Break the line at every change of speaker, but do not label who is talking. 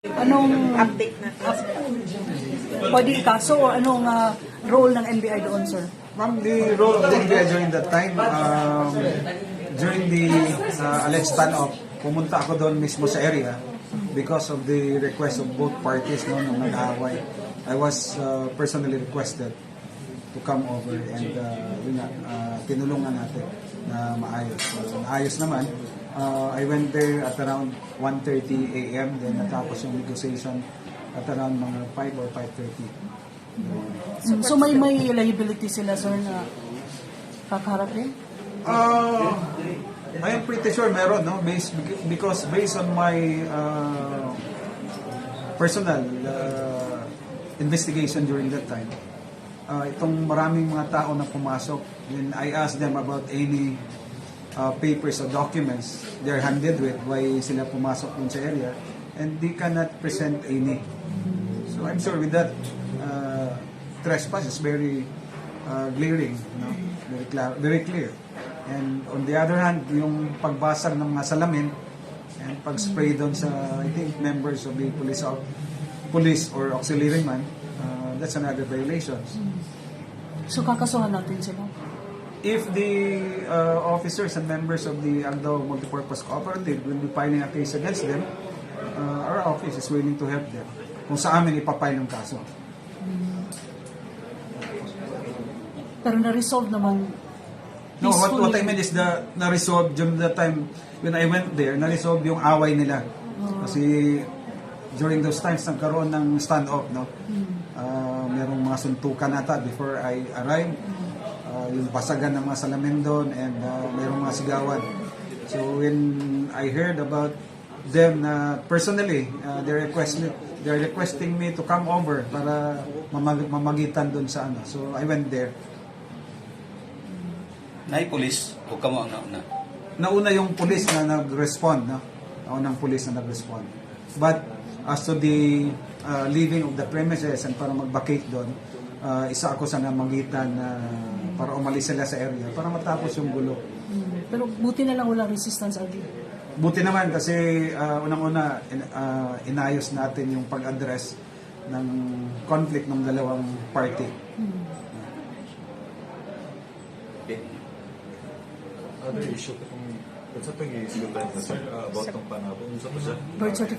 Anong
Update na.
pwede ikaso o anong role ng NBI doon, sir?
Ma'am, the role of the NBI during that time, during the alleged standoff, pumunta ako doon mismo sa area because of the request of both parties no, nung nag-aaway. I was personally requested to come over and yun nga, tinulungan natin na maayos. So, maayos naman. I went there at around 1:30 a.m. Then natapos yung negotiation at around mga 5 or 5:30.
So may liability sila, sir, na kakaharap din?
I am pretty sure meron, no? Because based on my personal investigation during that time, itong maraming mga tao na pumasok, when I asked them about any papers or documents they're handed with, why sila pumasok dun sa area, and they cannot present any. So I'm sure with that, trespass is very glaring, no? Very clear. And on the other hand, yung pagbasag ng mga salamin and pag-spray doon sa, I think, members of the police or auxiliary man, that's another violation.
So kakasuhan natin sila?
If the officers and members of the Agdao Multipurpose Cooperative will be filing a case against them, our office is willing to help them kung sa amin ipapile ng kaso.
Pero na-resolve naman
No, what I meant is na-resolve during the time when I went there, na-resolve yung away nila. Kasi during those times, nagkaroon ng standoff, no? Merong mga suntukan ata before I arrived. Yung basagan ng mga salamin doon and merong mga sigawan. So when I heard about them personally, they're requesting me to come over para mamagitan doon sa ano. So I went there.
Police o kamo ang nauna?
Nauna yung police na nag-respond, no? Naunang police na nag-respond. But as to the leaving of the premises and para mag-vacate doon, isa ako sa namagitan para umalis sila sa area para matapos yung gulo.
Pero buti na lang walang resistance again.
Buti naman kasi unang-una inayos natin yung pag-address ng conflict ng dalawang party.
Other issue kung sa pag-iisip about tong panahon, sa
Birth certificate.